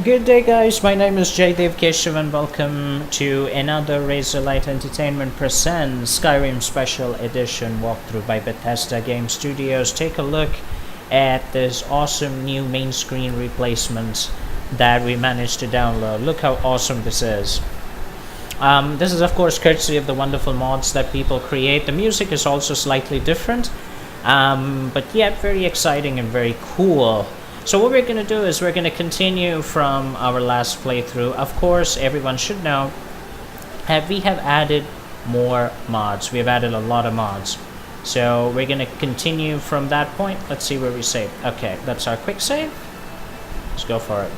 Good day, guys. My name is Jaydev Keshav, and welcome to another Razorlight Entertainment presents Skyrim Special Edition walkthrough by Bethesda Game Studios. Take a look at this awesome new main screen replacement that we managed to download. Look how awesome this is. This is, of course, courtesy of the wonderful mods that people create. The music is also slightly different, but yet very exciting and very cool. So what we're going to do is we're going to continue from our last playthrough. Of course, everyone should know that we have added more mods. We have added a lot of mods. So we're going to continue from that point. Let's see where we save. Okay, that's our quick save. Let's go for it.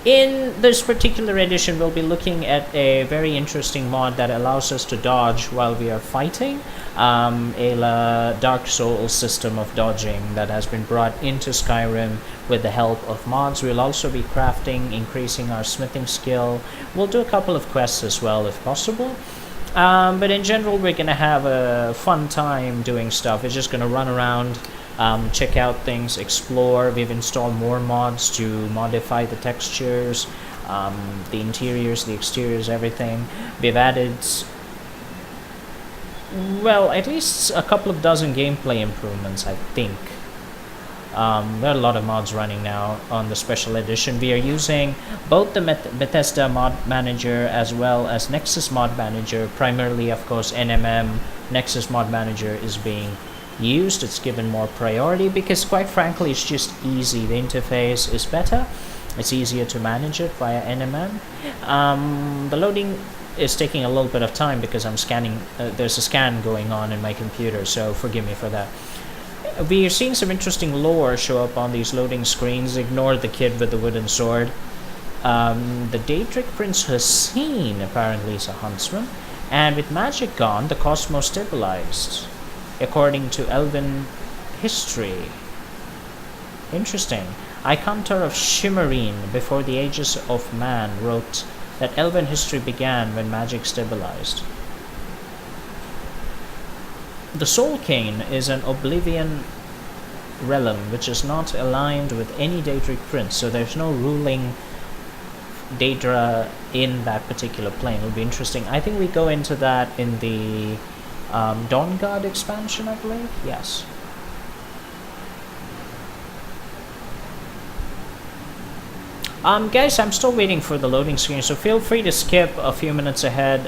In this particular edition, we'll be looking at a very interesting mod that allows us to dodge while we are fighting. A Dark Souls system of dodging that has been brought into Skyrim with the help of mods. We'll also be crafting, increasing our smithing skill. We'll do a couple of quests as well if possible. But in general, we're going to have a fun time doing stuff. We're just going to run around, check out things, explore. We've installed more mods to modify the textures, the interiors, the exteriors, everything. We've added, well, at least a couple of dozen gameplay improvements, I think. There are a lot of mods running now on the special edition. We are using both the Bethesda Mod Manager as well as Nexus Mod Manager. Primarily, of course, NMM Nexus Mod Manager is being used. It's given more priority because, quite frankly, it's just easy. The interface is better. It's easier to manage it via NMM. The loading is taking a little bit of time because I'm scanning. There's a scan going on in my computer, so forgive me for that. We are seeing some interesting lore show up on these loading screens. Ignore the kid with the wooden sword. The Daedric Prince Hussein apparently is a huntsman, and with magic gone, the cosmos stabilized, according to Elven history. Interesting. Icantor of Shimmerine, before the ages of man, wrote that Elven history began when magic stabilized. The Soul Cane is an Oblivion realm which is not aligned with any Daedric prince, so there's no ruling Daedra in that particular plane. It'll be interesting. I think we go into that in the Dawn Guard expansion, I believe. Yes. Guys, I'm still waiting for the loading screen, so feel free to skip a few minutes ahead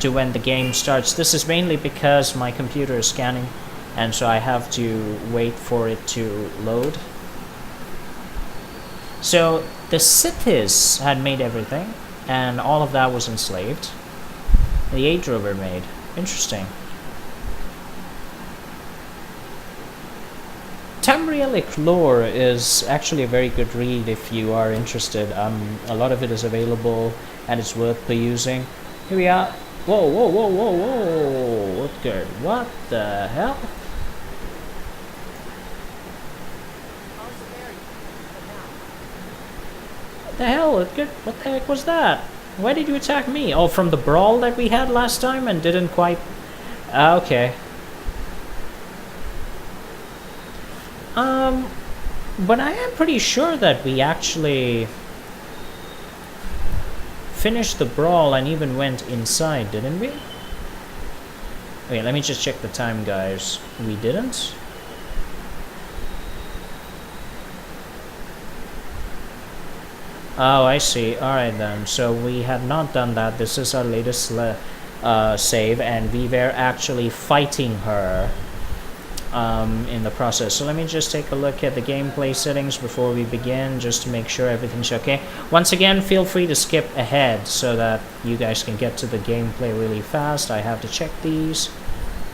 to when the game starts. This is mainly because my computer is scanning, and so I have to wait for it to load. So the Sithis had made everything, and all of that was enslaved. The Aedra were made. Interesting. Tamrielic lore is actually a very good read if you are interested. A lot of it is available and it's worth perusing. Here we are. Whoa, whoa, whoa, whoa, whoa! What good? What the hell? What the hell? What the heck was that? Why did you attack me? Oh, from the brawl that we had last time and didn't quite... Okay. But I am pretty sure that we actually finished the brawl and even went inside, didn't we? Okay, let me just check the time, guys. We didn't? Oh, I see. Alright then. So we had not done that. This is our latest save, and we were actually fighting her in the process. So let me just take a look at the gameplay settings before we begin, just to make sure everything's okay. Once again, feel free to skip ahead so that you guys can get to the gameplay really fast. I have to check these.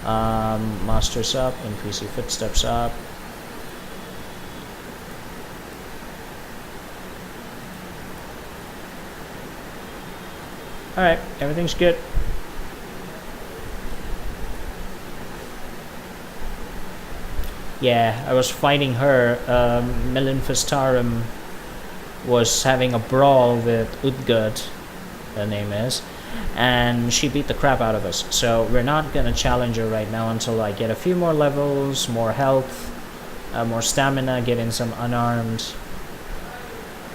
Masters up, increase your footsteps up. Alright, everything's good. Yeah, I was fighting her. Melinfistarum was having a brawl with Udgud, her name is, and she beat the crap out of us. So we're not gonna challenge her right now until I get a few more levels, more health, more stamina, get in some unarmed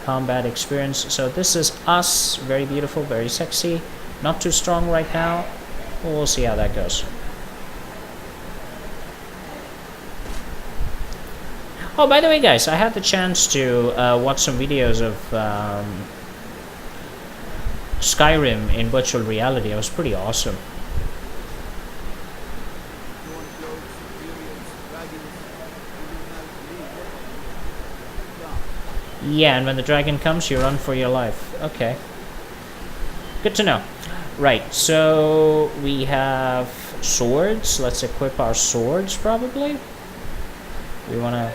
combat experience. So this is us, very beautiful, very sexy, not too strong right now. We'll see how that goes. Oh, by the way, guys, I had the chance to watch some videos of Skyrim in virtual reality. It was pretty awesome. Yeah, and when the dragon comes, you run for your life. Okay. Good to know. Right, so we have swords. Let's equip our swords, probably. We want to...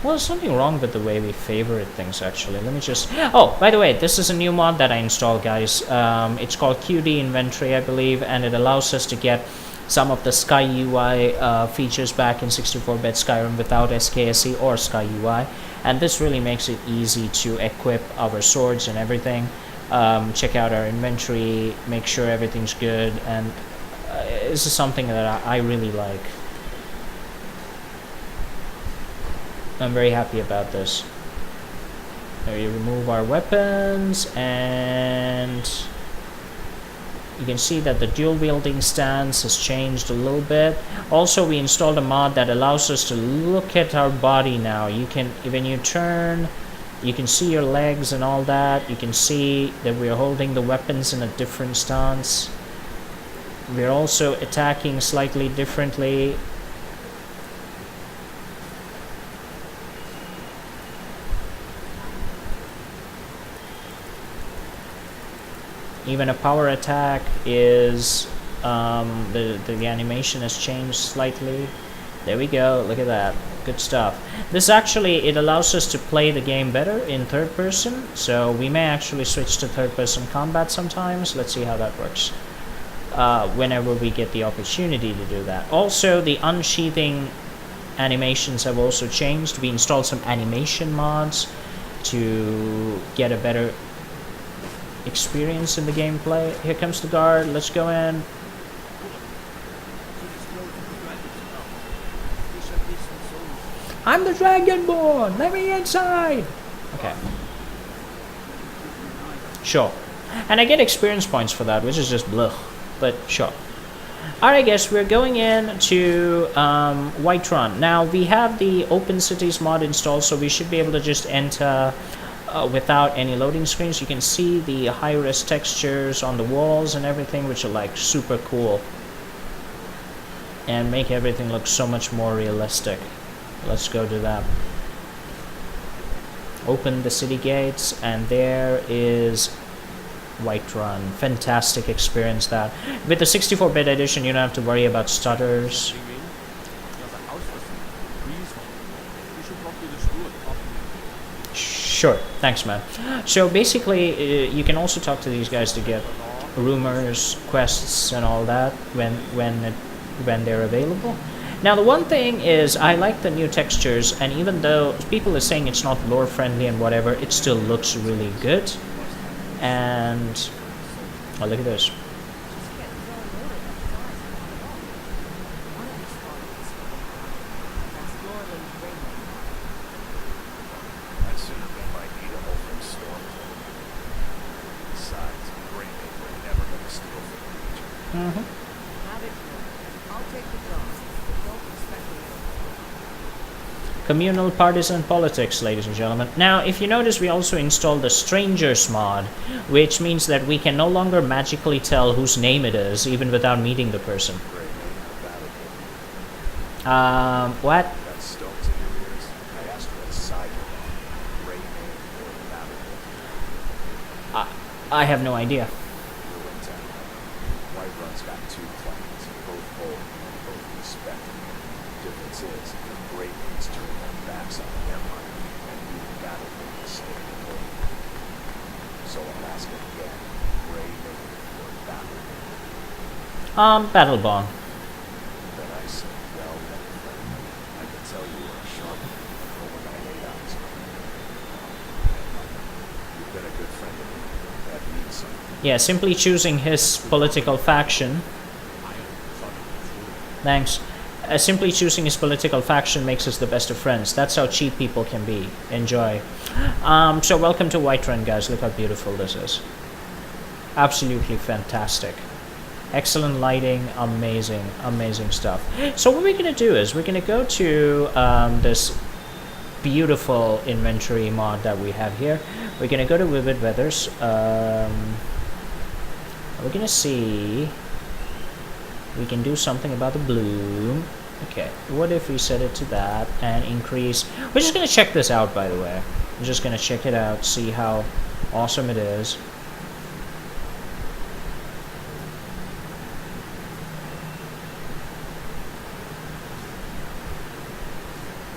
Well, there's something wrong with the way we favorite things, actually. Let me just... Oh, by the way, this is a new mod that I installed, guys. It's called QD Inventory, I believe, and it allows us to get some of the Sky UI features back in 64-bit Skyrim without SKSE or Sky UI. And this really makes it easy to equip our swords and everything. Check out our inventory, make sure everything's good, and this is something that I really like. I'm very happy about this. There, you remove our weapons, and you can see that the dual wielding stance has changed a little bit. Also, we installed a mod that allows us to look at our body now. You can, when you turn, you can see your legs and all that. You can see that we're holding the weapons in a different stance. We're also attacking slightly differently. Even a power attack is the animation has changed slightly. There we go, look at that, good stuff. This actually, it allows us to play the game better in third person, so we may actually switch to third person combat sometimes. Let's see how that works whenever we get the opportunity to do that. Also, the unsheathing animations have also changed. We installed some animation mods to get a better experience in the gameplay. Here comes the guard, let's go in. I'm the Dragonborn, let me inside. Okay. Sure. And I get experience points for that, which is just blech, but sure. Alright guys, we're going in to Whiterun. Now we have the Open Cities mod installed, so we should be able to just enter without any loading screens. You can see the high-res textures on the walls and everything, which are like super cool and make everything look so much more realistic. Let's go to that. Open the city gates, and there is Whiterun. Fantastic experience that. With the 64-bit edition, you don't have to worry about stutters. Sure, thanks man. So basically, you can also talk to these guys to get rumors, quests, and all that when they're available. Now the one thing is, I like the new textures, and even though people are saying it's not lore friendly and whatever, it still looks really good. And oh, look at this. Communal partisan politics, ladies and gentlemen. Now, if you notice, we also installed the Strangers mod, which means that we can no longer magically tell whose name it is, even without meeting the person. What? I have no idea. Whiterun's got two clans, both bold and both respected. Difference is, the Great Kings turn their backs on the Empire, and we battle for the state of North. So I'm asking again, Grey Native or Battle? Battlebond. Then I say, well, then, friend, I can tell you are sharp, but when I lay eyes on you, you've been a good friend of me. Yeah, simply choosing his political faction. I thought it was Thanks. Simply choosing his political faction makes us the best of friends. That's how cheap people can be. Enjoy. So welcome to Whiterun, guys. Look how beautiful this is. Absolutely fantastic. Excellent lighting, amazing, amazing stuff. So what we're gonna do is we're gonna go to this beautiful inventory mod that we have here. We're gonna go to Vivid Weathers. We're gonna see we can do something about the bloom. Okay, what if we set it to that and increase? We're just gonna check this out, by the way. I'm just gonna check it out, see how awesome it is.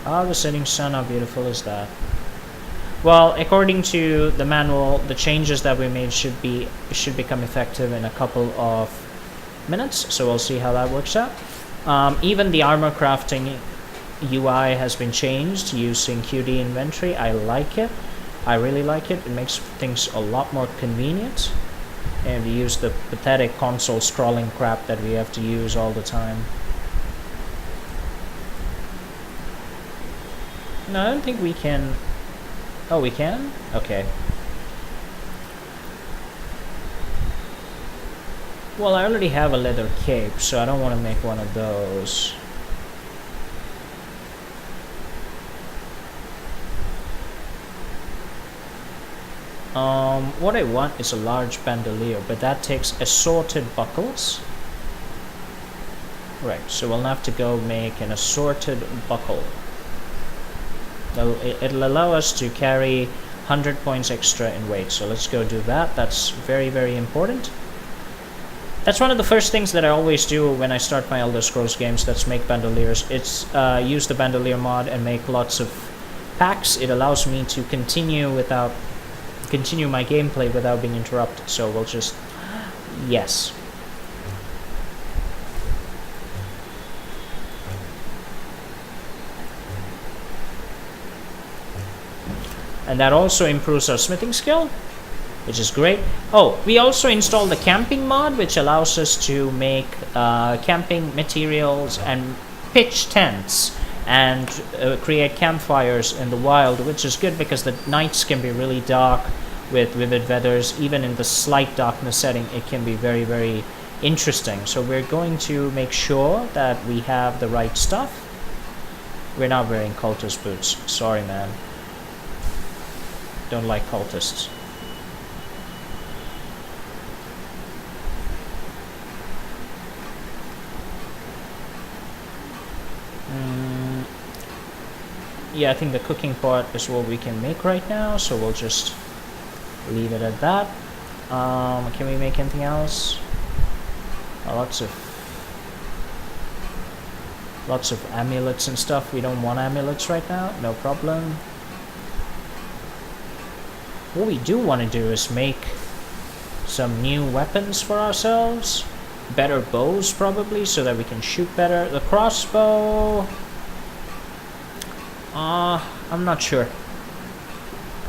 Oh, the setting sun, how beautiful is that? Well, according to the manual, the changes that we made should become effective in a couple of minutes, so we'll see how that works out. Even the armor crafting UI has been changed using QD inventory. I like it. I really like it. It makes things a lot more convenient. And we use the pathetic console scrolling crap that we have to use all the time. No, I don't think we can. Oh, we can? Okay. Well, I already have a leather cape, so I don't want to make one of those. What I want is a large bandolier, but that takes assorted buckles. Right, so we'll have to go make an assorted buckle. It'll allow us to carry 100 points extra in weight, so let's go do that. That's very, very important. That's one of the first things that I always do when I start my Elder Scrolls games. That's make bandoliers. It's use the bandolier mod and make lots of packs. It allows me to continue my gameplay without being interrupted. So we'll just yes. And that also improves our smithing skill, which is great. Oh, we also installed the camping mod, which allows us to make camping materials and pitch tents and create campfires in the wild, which is good because the nights can be really dark with vivid feathers. Even in the slight darkness setting, it can be very, very interesting. So we're going to make sure that we have the right stuff. We're not wearing cultist boots. Sorry, man. Don't like cultists. Yeah, I think the cooking pot is what we can make right now, so we'll just leave it at that. Can we make anything else? Lots of amulets and stuff. We don't want amulets right now, no problem. What we do want to do is make some new weapons for ourselves. Better bows, probably, so that we can shoot better. The crossbow... I'm not sure.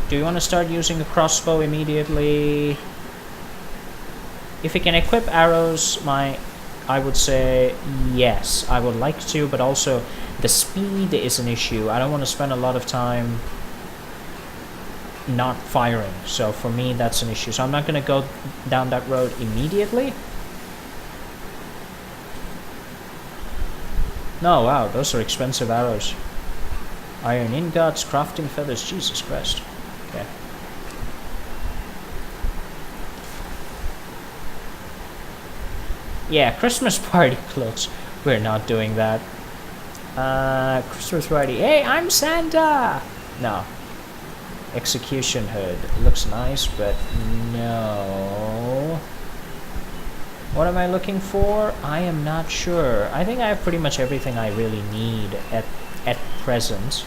Do you want to start using a crossbow immediately? If we can equip arrows, I would say yes. I would like to, but also the speed is an issue. I don't want to spend a lot of time not firing, so for me that's an issue. So I'm not going to go down that road immediately. No, wow, those are expensive arrows. Iron ingots, crafting feathers, Jesus Christ. Okay. Yeah, Christmas party clothes. We're not doing that. Christmas party. Hey, I'm Santa! No. Execution hood. It looks nice, but no. What am I looking for? I am not sure. I think I have pretty much everything I really need at present.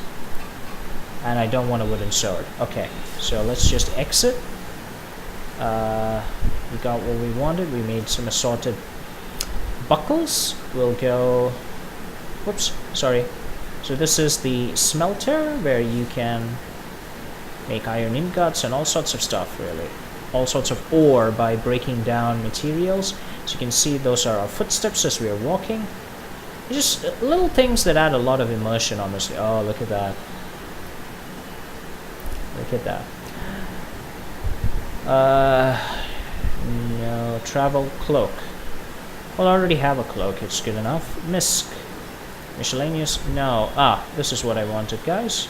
And I don't want a wooden sword. Okay, so let's just exit. We got what we wanted. We made some assorted buckles. We'll go... Whoops, sorry. So this is the smelter where you can make iron ingots and all sorts of stuff, really. all sorts of ore by breaking down materials. So you can see those are our footsteps as we are walking. Just little things that add a lot of immersion, honestly. Oh, look at that. Look at that. No, travel cloak. Well, I already have a cloak. It's good enough. Misc. Miscellaneous. No. Ah, this is what I wanted, guys.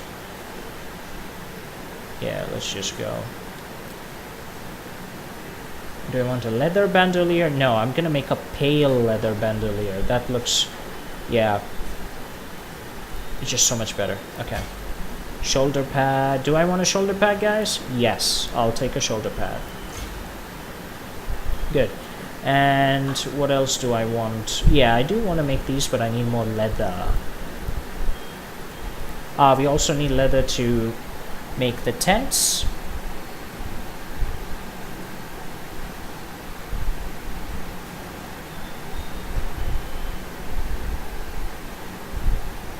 Yeah, let's just go. Do I want a leather bandolier? No, I'm gonna make a pale leather bandolier. That looks... yeah. It's just so much better. Okay. Shoulder pad. Do I want a shoulder pad, guys? Yes, I'll take a shoulder pad. Good. And what else do I want? Yeah, I do want to make these, but I need more leather. We also need leather to make the tents.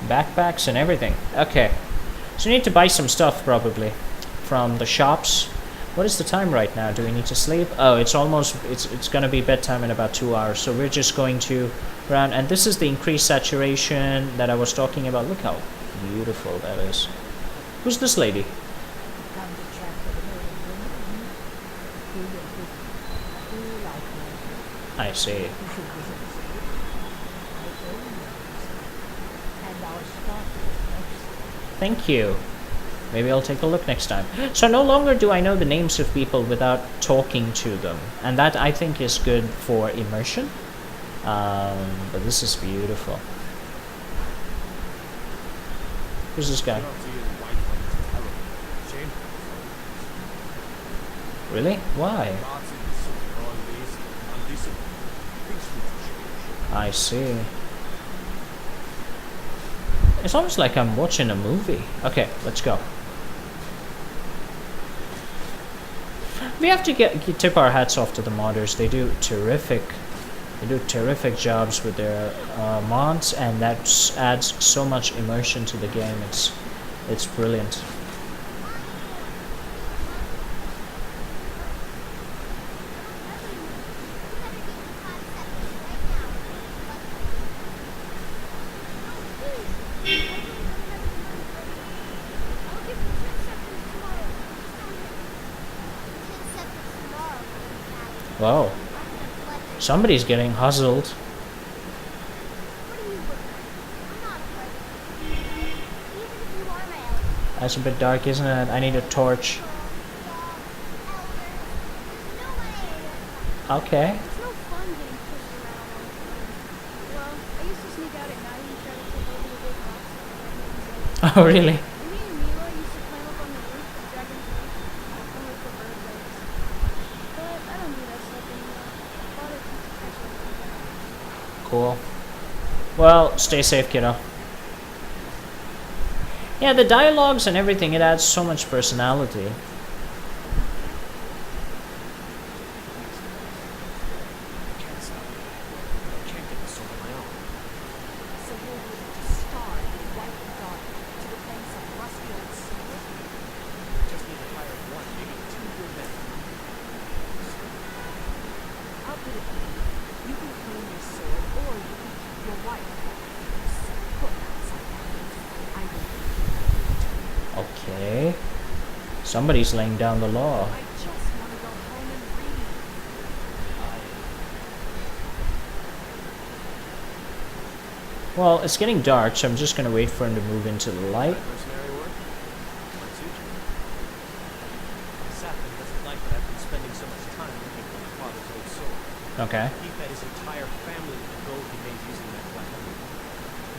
Backpacks and everything. Okay. So we need to buy some stuff, probably, from the shops. What is the time right now? Do we need to sleep? Oh, it's almost... It's going to be bedtime in about 2 hours. So we're just going to run. And this is the increased saturation that I was talking about. Look how beautiful that is. Who's this lady? I see. Thank you. Maybe I'll take a look next time. So no longer do I know the names of people without talking to them. And that, I think, is good for immersion. But this is beautiful. Who's this guy? Really? Why? I see. It's almost like I'm watching a movie. Okay, let's go. We have to tip our hats off to the modders. They do terrific jobs with their mods, and that adds so much immersion to the game. It's brilliant. Wow. Somebody's getting hustled. That's a bit dark, isn't it? I need a torch. Okay. Oh, really? Cool. Well, stay safe, kiddo. Yeah, the dialogues and everything, it adds so much personality. Okay. Somebody's laying down the law. Well, it's getting dark, so I'm just going to wait for him to move into the light. Okay. He fed his entire family with the gold he made using that weapon.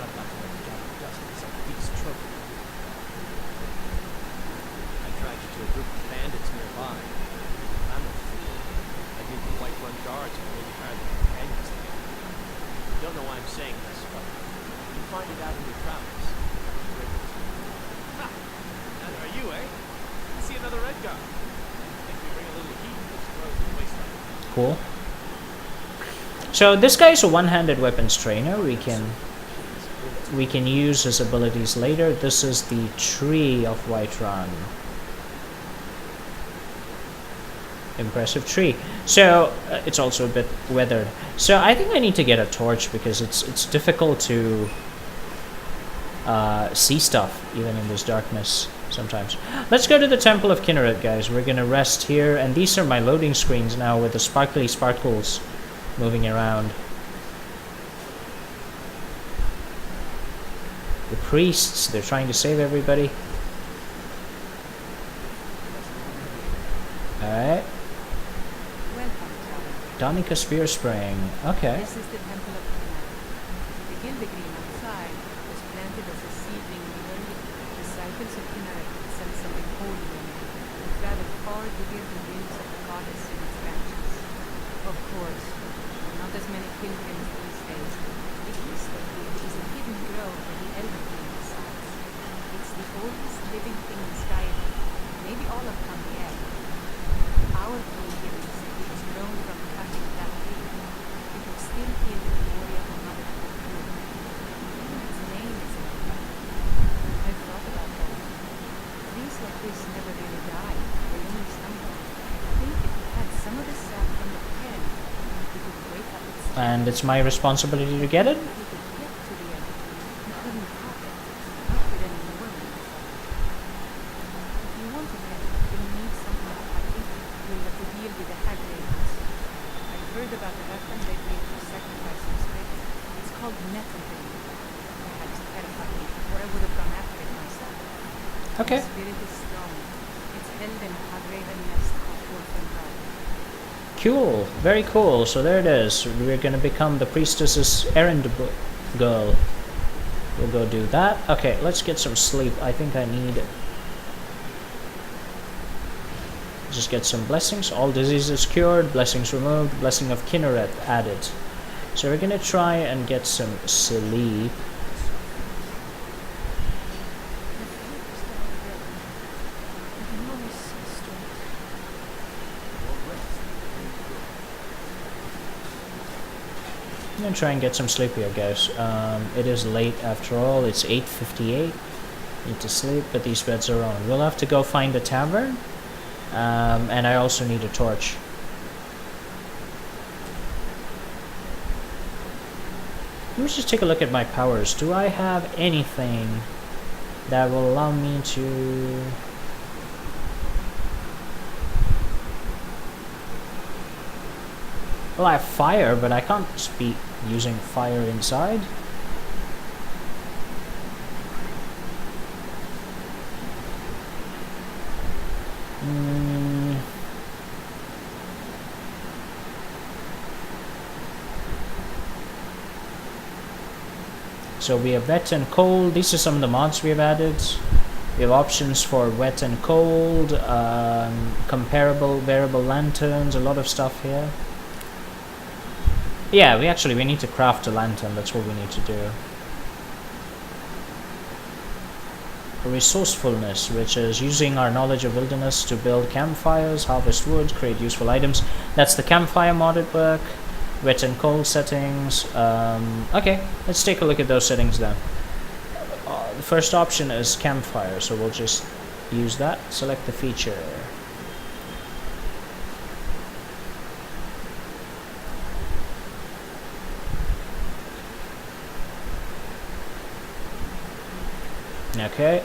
Not about to let the job of dust. It's like a piece of trophy. I dragged you to a group of bandits nearby. I'm a fool. I gave the White Run guards and maybe hired the companions together. Don't know why I'm saying this, but you find it out in your travels. Ha! That are you, eh? I see another red guard. Think we bring a little heat to this frozen wasteland. Cool. So this guy is a one-handed weapons trainer. We can use his abilities later. This is the Tree of Whiterun. impressive tree. So it's also a bit weathered. So I think I need to get a torch because it's difficult to see stuff even in this darkness sometimes. Let's go to the Temple of Kinneret, guys. We're gonna rest here, and these are my loading screens now with the sparkly sparkles moving around. The priests, they're trying to save everybody. Alright. Welcome, traveler. Donica Spear Spring. Okay. This is the Temple of Kinneret. The Gildegreen outside was planted as a seedling in the early disciples of Kinneret sensed something holy in it, and traveled far to hear the winds of the goddess in its branches. Of course, there are not as many pilgrims these days. It is that it is a hidden grove where the Elder Queen resides. It's the oldest living thing in Skyrim, maybe all of Cambier. Our tree here in the city was grown from the cutting of that tree. It was still in the glory of the mother of the tree. Even its name is in it. I've thought about that. Trees like this never really die. They only stumble. I think if we had some of the sap from the parent, we could wake up its And it's my responsibility to get it? we could get to the Elder Queen. We couldn't have it. Not with any warning. If you want to help, you'll need some help. I think you'll have to deal with the hag raiders. I've heard about the weapon they made for sacrificing spirits. It's called Nettlebrain. The hags terrified me, or I would have gone after it myself. Okay. The spirit is strong. It's held in a raven nest of Orphan Drive. Cool. Very cool. So there it is. We're gonna become the priestess's errand girl. We'll go do that. Okay, let's get some sleep. I think I need... Just get some blessings. All diseases cured, blessings removed, blessing of Kinneret added. So we're gonna try and get some sleep. I'm gonna try and get some sleep here, guys. It is late after all. It's 8:58. Need to sleep, but these beds are on. We'll have to go find a tavern. And I also need a torch. Let me just take a look at my powers. Do I have anything that will allow me to... Well, I have fire, but I can't be using fire inside. So we have wet and cold. These are some of the mods we have added. We have options for wet and cold, comparable variable lanterns, a lot of stuff here. Yeah, we need to craft a lantern. That's what we need to do. Resourcefulness, which is using our knowledge of wilderness to build campfires, harvest wood, create useful items. That's the campfire modded work. Wet and cold settings. Okay, let's take a look at those settings then. The first option is campfire, so we'll just use that. Select the feature. Okay.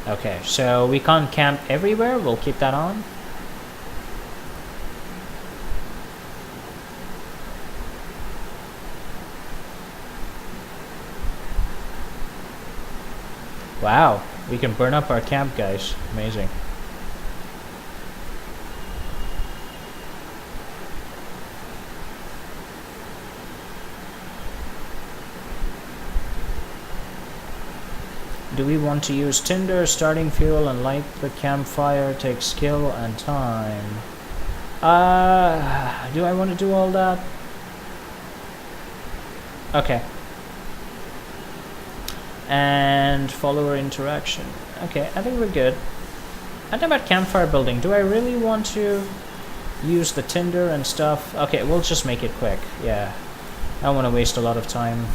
Okay, so we can't camp everywhere. We'll keep that on. Wow, we can burn up our camp, guys. Amazing. Do we want to use tinder, starting fuel, and light the campfire? Takes skill and time. Do I want to do all that? Okay. And follower interaction. Okay, I think we're good. And about campfire building, do I really want to use the tinder and stuff. Okay, we'll just make it quick. Yeah, I don't want to waste a lot of time.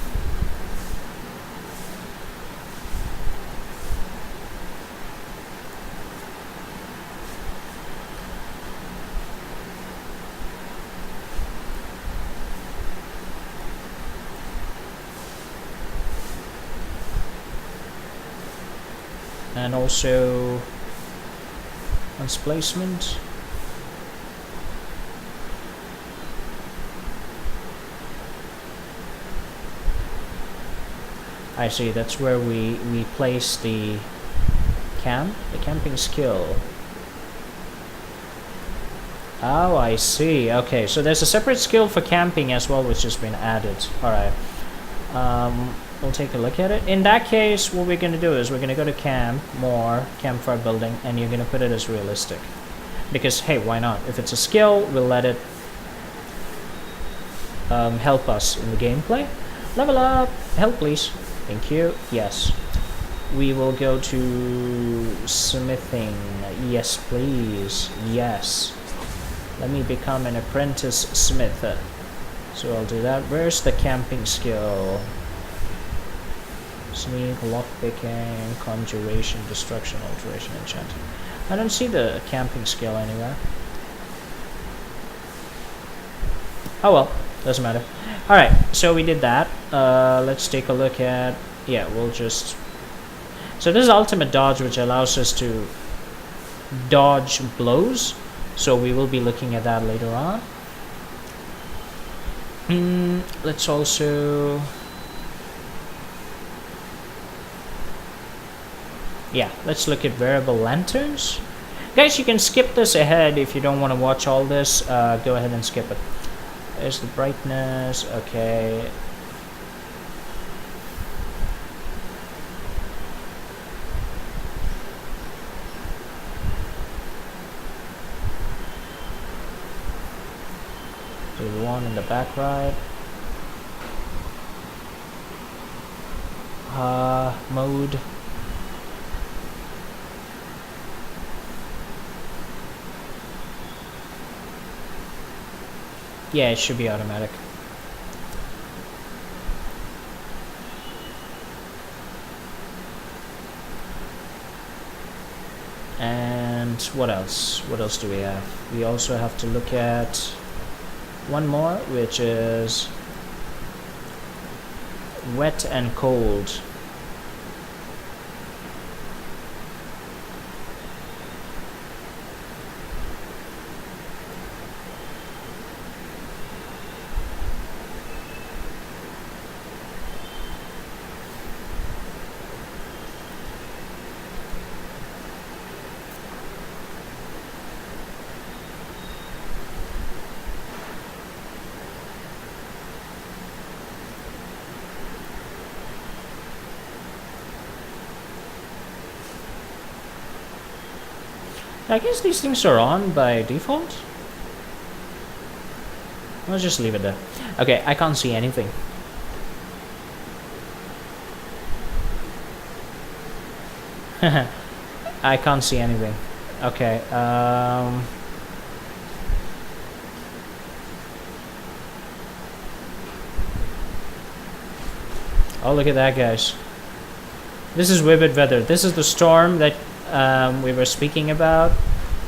And also placement. I see, that's where we place the camping skill. Oh, I see. Okay, so there's a separate skill for camping as well, which has been added. Alright. We'll take a look at it. In that case, what we're going to do is we're going to go to campfire building, and you're going to put it as realistic. Because, hey, why not? If it's a skill, we'll let it help us in the gameplay. Level up! Help, please. Thank you. Yes. We will go to smithing. Yes, please. Yes. Let me become an apprentice smith. So I'll do that. Where's the camping skill? Sneak, lockpicking, conjuration, destruction, alteration, enchanting. I don't see the camping skill anywhere. Oh well, doesn't matter. Alright, so we did that. Let's take a look at... Yeah, we'll just... So this is ultimate dodge, which allows us to dodge blows. So we will be looking at that later on. Let's also... Yeah, let's look at variable lanterns. Guys, you can skip this ahead if you don't want to watch all this. Go ahead and skip it. There's the brightness. Okay. There's the one in the back right. Mode. Yeah, it should be automatic. And what else? What else do we have? We also have to look at one more, which is wet and cold. I guess these things are on by default. Let's just leave it there. Okay, I can't see anything. I can't see anything. Okay, oh, look at that, guys. This is vivid weather. This is the storm that we were speaking about.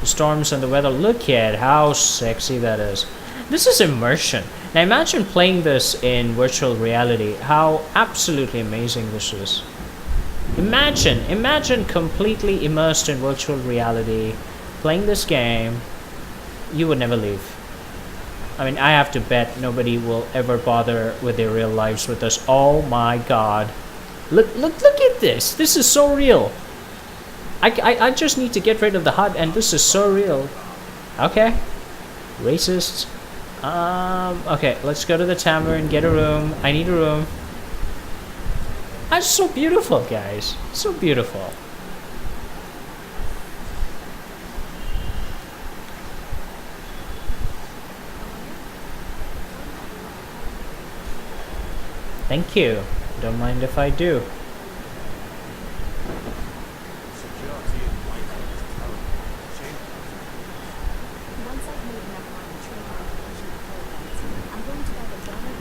The storms and the weather. Look at how sexy that is. This is immersion. Now imagine playing this in virtual reality. How absolutely amazing this is. Imagine completely immersed in virtual reality, playing this game. You would never leave. I mean, I have to bet nobody will ever bother with their real lives with us. Oh my god. Look at this. This is so real. I just need to get rid of the HUD, and this is so real. Okay. Racist. Okay, let's go to the tavern, get a room. I need a room. That's so beautiful, guys. So beautiful. Thank you. Don't mind if I do. Once I've made enough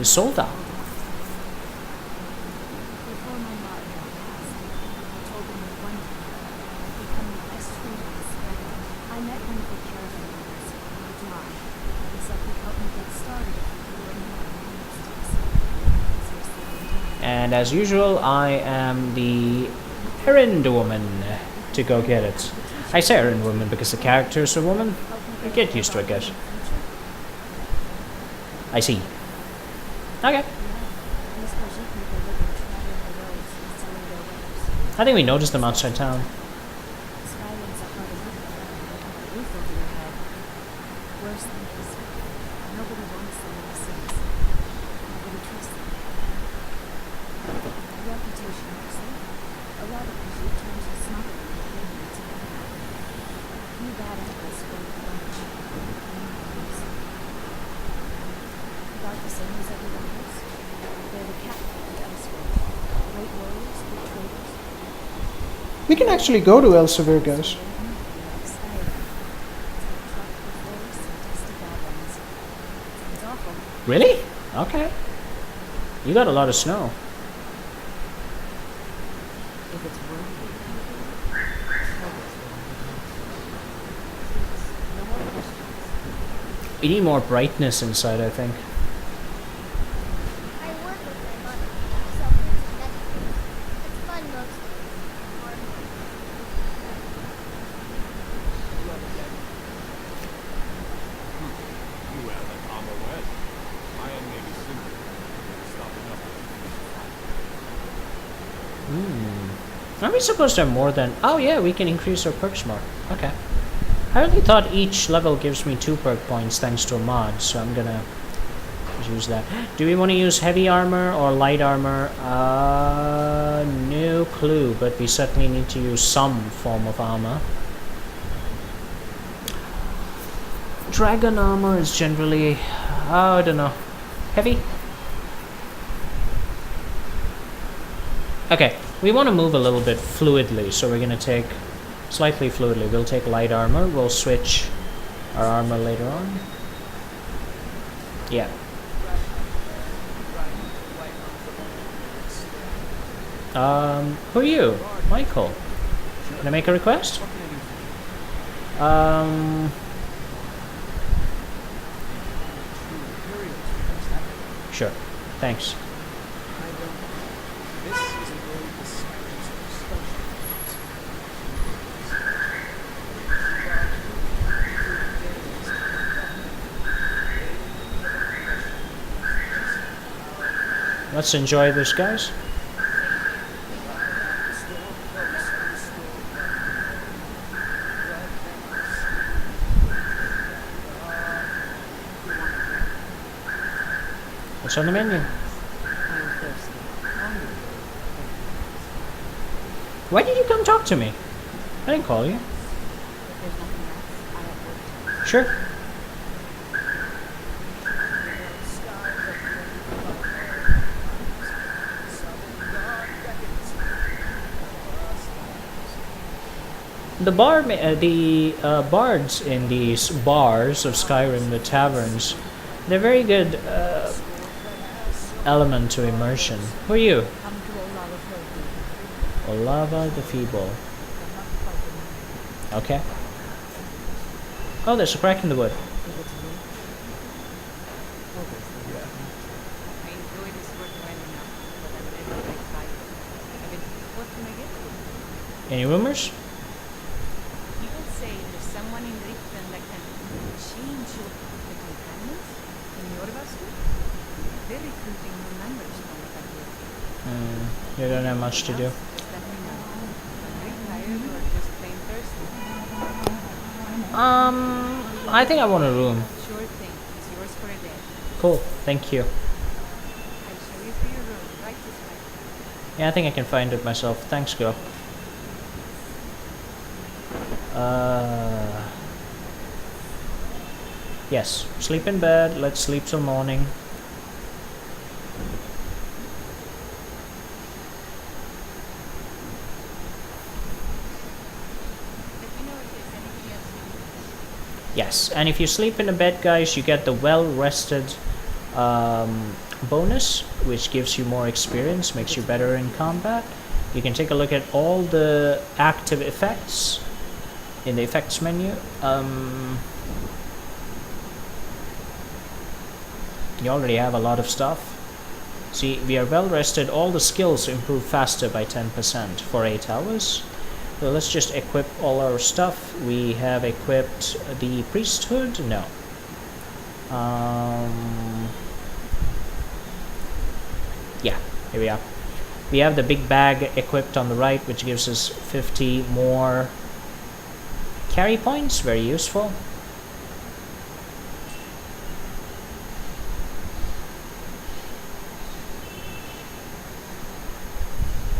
You sold out. Before my mother passed, I told him that one day I'd become the best friend of his family. I met one of the caravan members, John. He said he'd help me get started if I could learn more linguistics. Seriously, And as usual, I am the errand woman to go get it. I say errand woman because the character is a woman. You get used to it, guys. I see. Okay. I think we noticed them outside town. Skyrim's a hard enough without a roof over your head. Worse than this, nobody wants them in the cities. Nobody trusts them. Reputation mostly. A lot of these U-turns are smuggling the pavements of the map. Few bad apples spoil the bunch. About the same as everyone else. They're the capital of elsewhere. Great warriors, good traders. We can actually go to Elsevier, guys. Really? Okay. You got a lot of snow. If it's worth no more questions. We need more brightness inside, I think. I work with my mother, so it's fun mostly. You have an armor wet. I am maybe simple. Stopping up. Are we supposed to have more than... Oh yeah, we can increase our perks more. Okay. I really thought each level gives me 2 perk points thanks to a mod, so I'm gonna use that. Do we want to use heavy armor or light armor? No clue, but we certainly need to use some form of armor. Dragon armor is generally... I don't know. Heavy? Okay, we want to move a little bit fluidly, so we're going to take... Slightly fluidly. We'll take light armor. We'll switch our armor later on. Yeah. Who are you? Michael. Can I make a request? Sure. Thanks. This is a road with Skyrim's Let's enjoy this, guys. What's on the menu? I'm thirsty. Hungry. Why did you come talk to me? I didn't call you. If there's nothing else, I have work to do. Sure. The bards in these bars of Skyrim, the taverns, they're very good element to immersion. Who are you? Come to Olava Hill. Olava the Feeble. I'm not quite the man. Okay. Oh, there's a crack in the wood. If it's me, obviously. I enjoy this work right now, but I'm never very tired. I mean, what can I get you? Any rumors? People say there's someone in Riften that can change your the companions in Yorvastu. They're recruiting new members from what I hear. You don't have much to do. Just let me know. I'm very tired or just plain thirsty. I think I want a room. Sure thing. It's yours for a day. Cool. Thank you. I'll show you through your room right this way. Yeah, I think I can find it myself. Thanks, girl. Yes. Sleep in bed. Let's sleep till morning. Let me know if there's anything else you need. Yes, and if you sleep in a bed, guys, you get the well-rested bonus, which gives you more experience, makes you better in combat. You can take a look at all the active effects in the effects menu. You already have a lot of stuff. See, we are well rested. All the skills improve faster by 10% for 8 hours. So let's just equip all our stuff. We have equipped the priesthood. No. Yeah, here we are. We have the big bag equipped on the right, which gives us 50 more carry points. Very useful.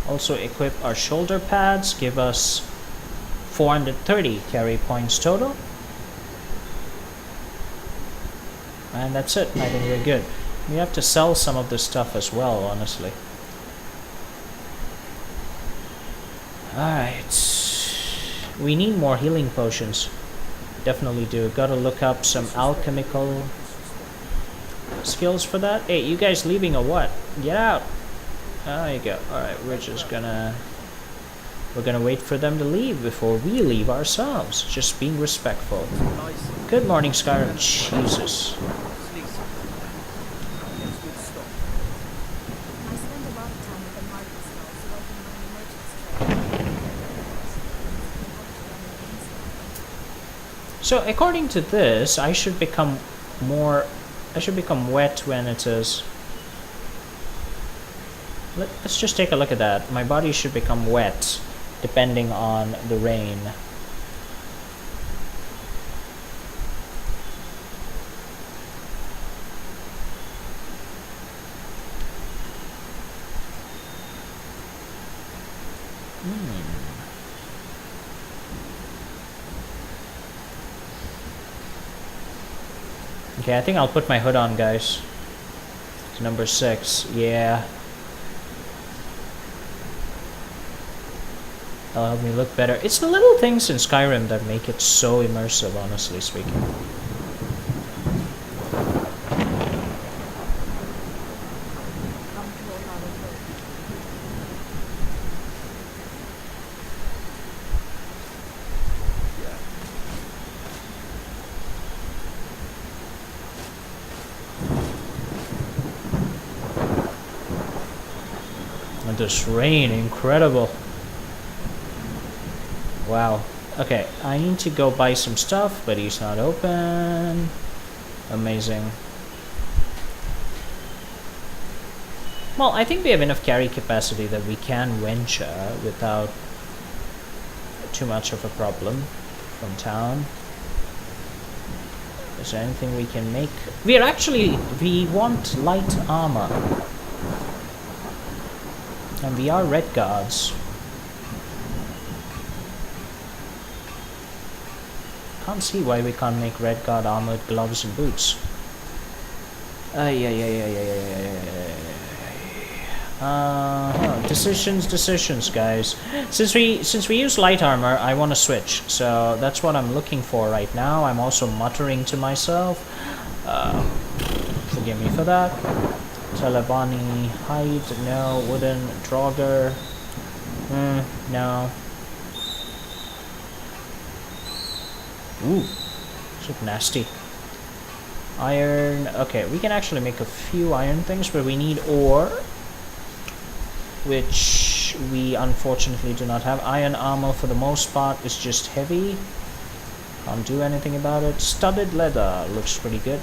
Also equip our shoulder pads, give us 430 carry points total. And that's it. I think we're good. We have to sell some of this stuff as well, honestly. Alright. We need more healing potions. Definitely do. Gotta look up some alchemical skills for that. Hey, you guys leaving or what? Get out! There you go. Alright, we're gonna wait for them to leave before we leave ourselves. Just being respectful. Good morning, Skyrim. Jesus. I spend a lot of time at the market stalls working on the merchant's trade. So according to this, I should become wet when it is. Let's just take a look at that. My body should become wet depending on the rain. Okay, I think I'll put my hood on, guys. It's number 6. Yeah. That'll help me look better. It's the little things in Skyrim that make it so immersive, honestly speaking. And this rain, incredible. Wow. Okay, I need to go buy some stuff, but he's not open. Amazing. Well, I think we have enough carry capacity that we can venture without too much of a problem from town. Is there anything we can make? We want light armor. And we are red guards. Can't see why we can't make red guard armored gloves and boots. Decisions, guys. Since we use light armor, I want to switch. So that's what I'm looking for right now. I'm also muttering to myself. Forgive me for that. Talabani hide, no. Wooden Draugr, no. Ooh, so nasty. Iron. Okay, we can actually make a few iron things, but we need ore, which we unfortunately do not have. Iron armor for the most part is just heavy. Can't do anything about it. Studded leather looks pretty good.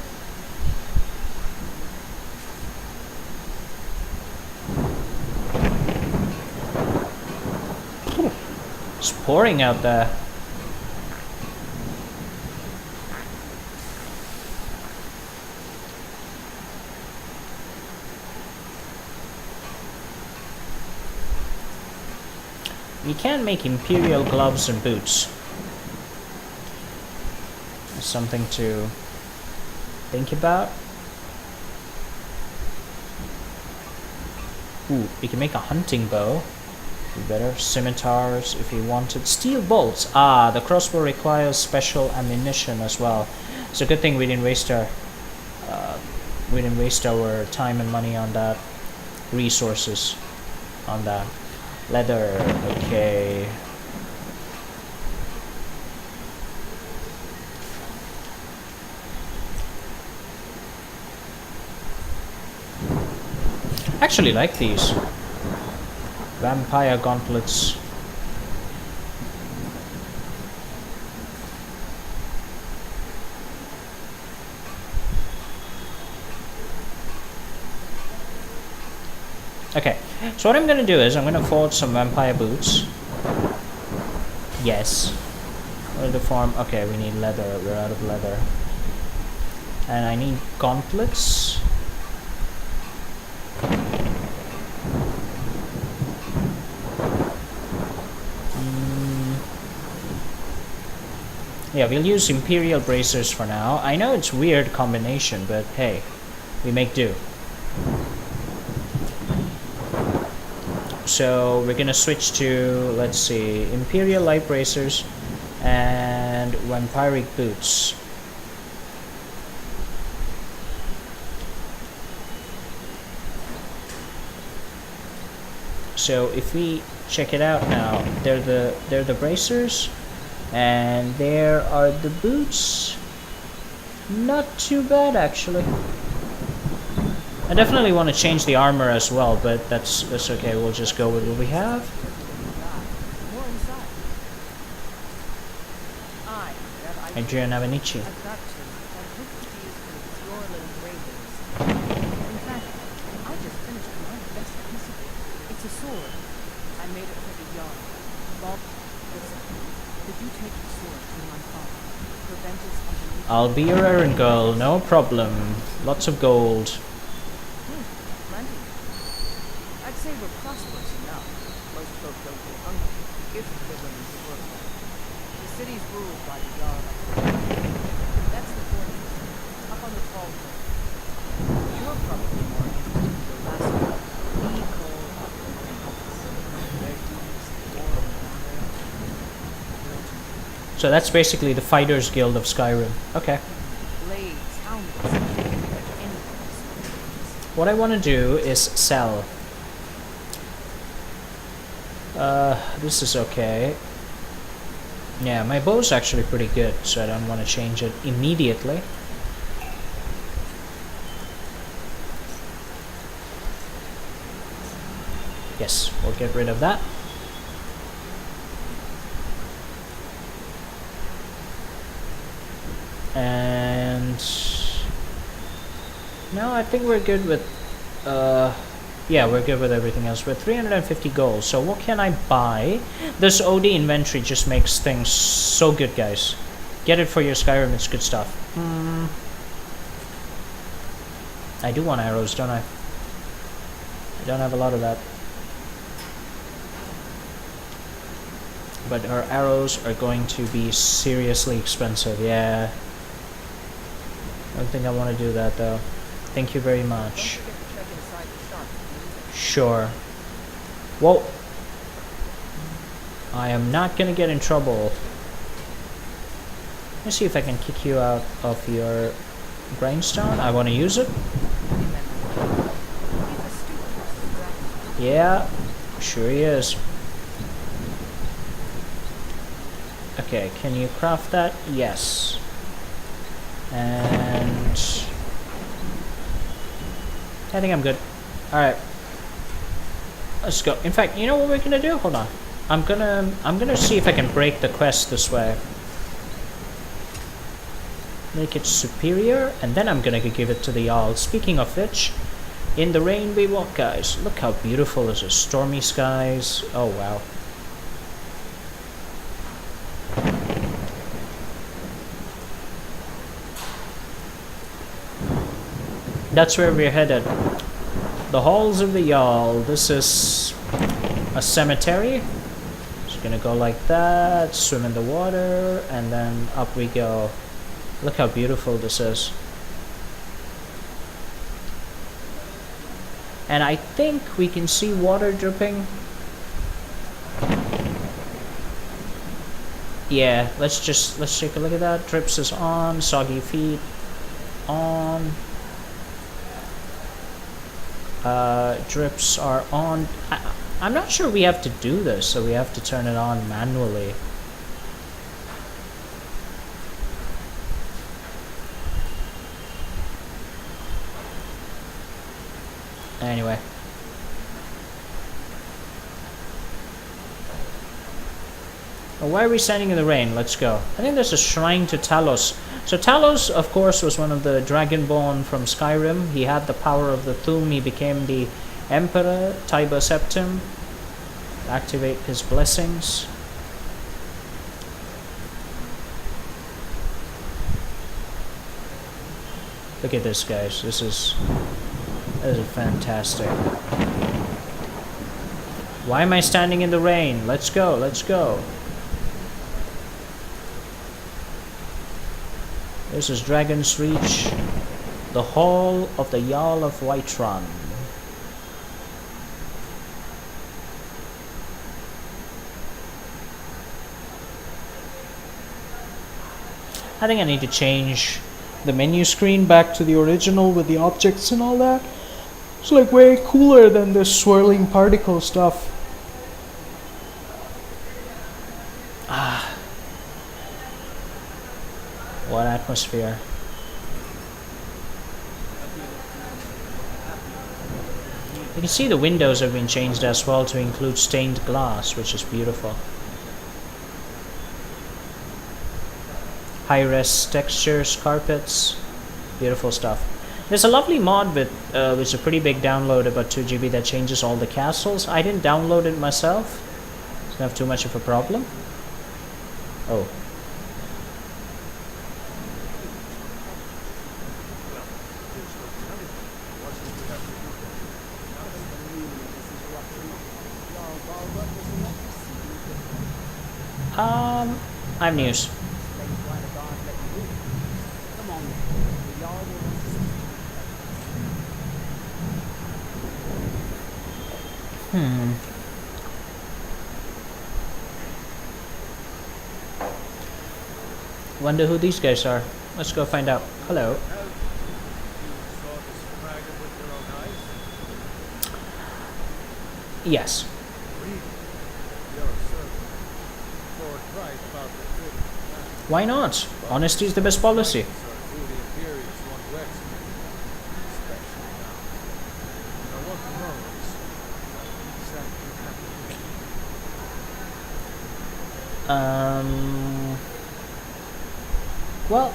It's pouring out there. We can make imperial gloves and boots. Something to think about. Ooh, we can make a hunting bow. Better. Scimitars if you wanted. Steel bolts. Ah, the crossbow requires special ammunition as well. It's a good thing we didn't waste our we didn't waste our time and money on that. Resources on that. Leather, okay. Actually like these. Vampire gauntlets. Okay, so what I'm gonna do is I'm gonna forge some vampire boots. Yes. What are the form? Okay, we need leather. We're out of leather. And I need gauntlets. Yeah, we'll use Imperial bracers for now. I know it's weird combination, but hey, we make do. So we're gonna switch to, let's see, Imperial light bracers and vampiric boots. So if we check it out now, they're the bracers, and there are the boots. Not too bad actually. I definitely want to change the armor as well, but that's okay. We'll just go with what we have. More inside. Adrian Avenici. I've got to. I hope to use for the floral engravings. In fact, I just finished my best piece of it. It's a sword. I made it for the yard. Bob, listen. Could you take the sword to my father? Prevent us underneath. I'll be your errand girl, no problem. Lots of gold. Plenty. I'd say we're prosperous enough. Most folk don't go hungry if they're willing to work. The city's ruled by the Jarl. That's the fortress, up on the tall hill. You're probably more interested in the last one. We call up the things. So that's basically the Fighters Guild of Skyrim. Okay. Blades, helmets, What I want to do is sell. This is okay. Yeah, my bow's actually pretty good, so I don't want to change it immediately. Yes, we'll get rid of that. And no, I think we're good with yeah, we're good with everything else. We're 350 gold. So what can I buy? This OD inventory just makes things so good, guys. Get it for your Skyrim, it's good stuff. I do want arrows, don't I? I don't have a lot of that. But our arrows are going to be seriously expensive, yeah. I don't think I want to do that though. Thank you very much. Sure. Whoa. I am not gonna get in trouble. Let me see if I can kick you out of your grindstone. I want to use it. Yeah, sure he is. Okay, can you craft that? Yes. And I think I'm good. Alright. Let's go. In fact, you know what we're gonna do? Hold on. I'm gonna see if I can break the quest this way. Make it superior, and then I'm gonna give it to the Jarl. Speaking of which, in the rain we walk, guys. Look how beautiful this is. Stormy skies. Oh wow. That's where we're headed. The halls of the Jarl. This is a cemetery. Just gonna go like that, swim in the water, and then up we go. Look how beautiful this is. And I think we can see water dripping. Yeah, let's take a look at that. Drips is on, soggy feet on. Drips are on. I'm not sure we have to do this, so we have to turn it on manually. Anyway. Well, why are we standing in the rain? Let's go. I think there's a shrine to Talos. So Talos, of course, was one of the Dragonborn from Skyrim. He had the power of the Thum. He became the Emperor, Tiber Septim. Activate his blessings. Look at this, guys. This is fantastic. Why am I standing in the rain? Let's go, let's go. This is Dragon's Reach, the Hall of the Jarl of Whiterun. I think I need to change the menu screen back to the original with the objects and all that. It's like way cooler than this swirling particle stuff. What atmosphere. You can see the windows have been changed as well to include stained glass, which is beautiful. High-res textures, carpets, beautiful stuff. There's a lovely mod with which is a pretty big download, about 2 GB, that changes all the castles. I didn't download it myself. It's not too much of a problem. Oh. I have news. Wonder who these guys are. Let's go find out. Hello. Yes. Why not? Honesty is the best policy. Well,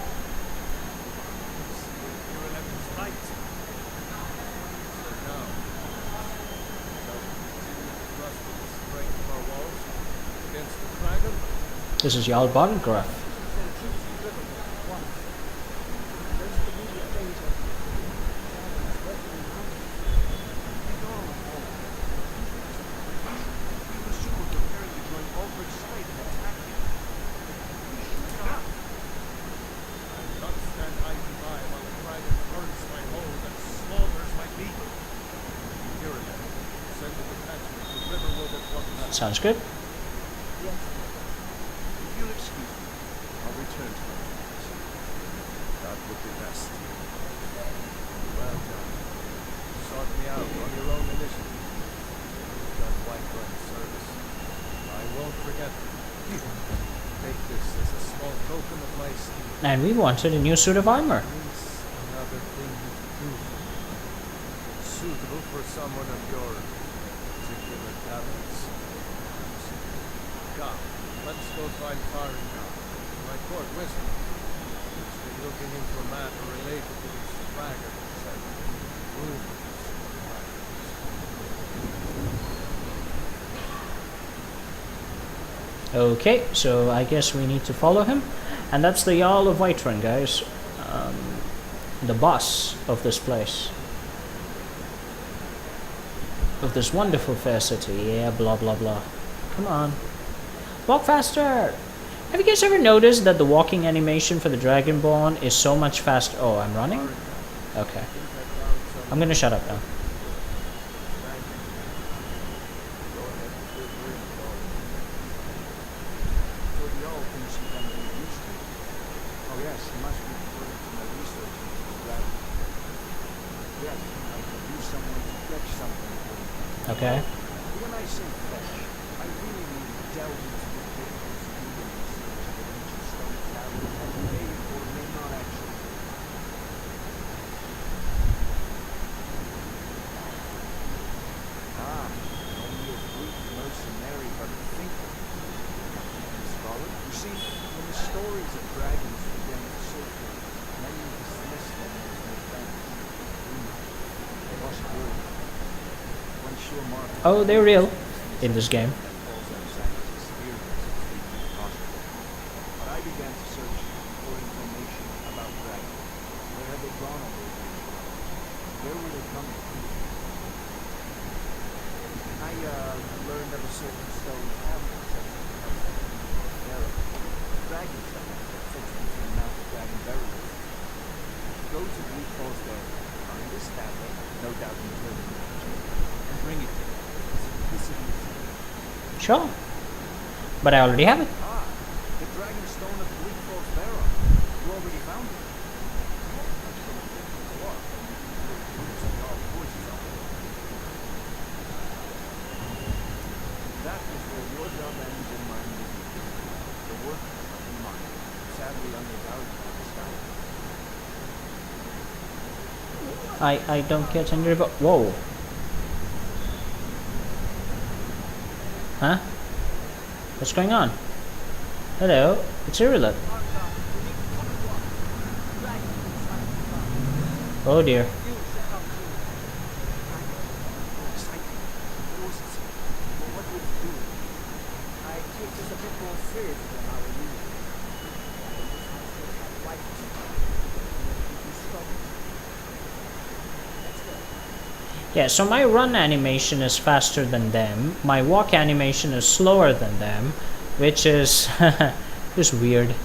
this is Jarl Barngraf. Sounds good. If you'll excuse me, I'll return to my office. That would be best. Well done. Sought me out on your own initiative. You've done Whiterun service. I won't forget it. Take this as a small token of my esteem. And we wanted a new suit of armor. Another thing you do. Suitable for someone of your particular talents. Come, let's go find Farin now. My court whisper. He's been looking into a matter related to these dragons and rumors. Okay, so I guess we need to follow him. And that's the Jarl of Whiterun, guys. The boss of this place. Of this wonderful fair city. Yeah, blah blah blah. Come on. Walk faster! Have you guys ever noticed that the walking animation for the Dragonborn is so much faster? Oh, I'm running? Okay. I'm gonna shut up now. Yes, I could use someone to fetch something for you. Okay. When I say fetch, I really mean delve into the difficult reading research that ancient stone tablets that may or may not actually. Ah, only a Greek mercenary, but a thinker. Scholar, you see, when the stories of dragons began to circulate, many dismissed them as no fantasy. They lost word. One sure mark. Oh, they're real in this game. That calls outside his experience as being impossible. But I began to search for information about dragons. Where had they gone all those years? Where were they coming from? I learned of a certain stone tablet that was there. Dragon stone that fits between Mount Dragon burials. Go to Bleak Falls there, find this tablet, no doubt in the living and bring it to me. Simplicity is key. Sure. But I already have it. Ah, the Dragon Stone of Bleak Falls Barrow. You already found it. What? That is where your job ends and mine begins. The work of mine, sadly undervalued by the sky. I don't get any whoa. Huh? What's going on? Hello, it's Irilith. Oh dear. What would you do? I take this a bit more seriously than I were you. I'd like to you struggle. Let's go. Yeah, so my run animation is faster than them. My walk animation is slower than them, which is is weird. Yes,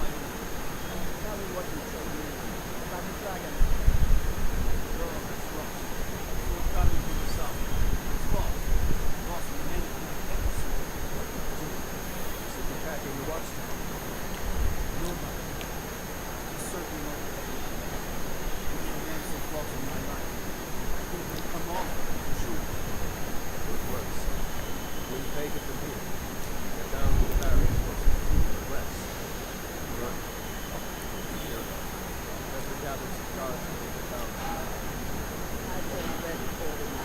my lord. Tell me what you told me about the dragon. You're on this rock. We're coming to the south. It's far. Lost in many episodes. What do you do? Sit back and you watch them. No matter. Just certainly not the technique. If you man so far from my mind, I think we'll come off for sure. Good work, son. We'll take it from here. Get down to the barrier first. Rest. Run. Here. Better gather some guards and take it down. I've been ready for them.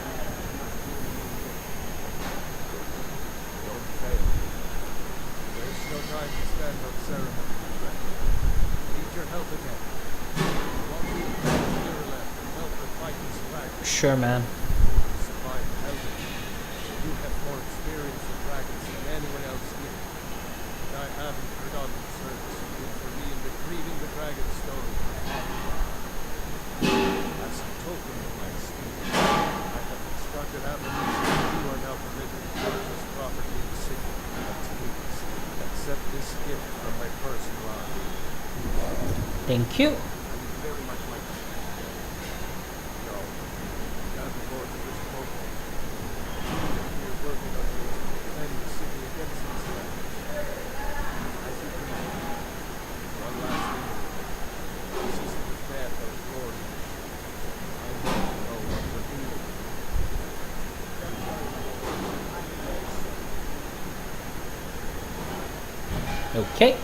Don't fail. There's no time to stand on ceremony, my friend. Need your help again. Want me to back here left and help her fight this dragon? Sure, man. Survive Elder. You have more experience with dragons than anyone else here. And I haven't forgotten the service you did for me in retrieving the dragon stone. As a token of my esteem, I have instructed Avalon you are now permitted to use this property in the city. And please, accept this gift from my personal eye. Thank you. I would very much like to. No. Can't afford to risk both. You're working on this to defend the city against these threats. As you can see, one last thing. This is the death of glory. I want to know what we're doing. Okay.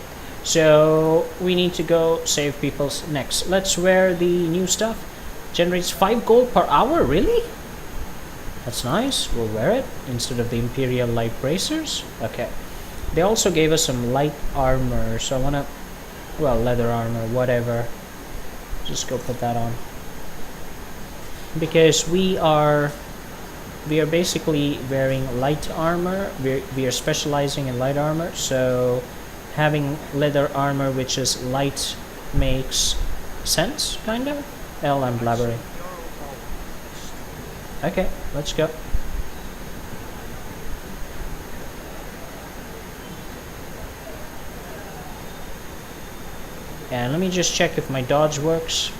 So we need to go save people next. Let's wear the new stuff. Generates 5 gold per hour, really? That's nice. We'll wear it instead of the Imperial Light Bracers. Okay. They also gave us some light armor, so I wanna, well, leather armor, whatever. Just go put that on. Because we are basically wearing light armor. We are specializing in light armor, so having leather armor which is light makes sense, kind of. I'm blabbering. Okay, let's go. And let me just check if my dodge works.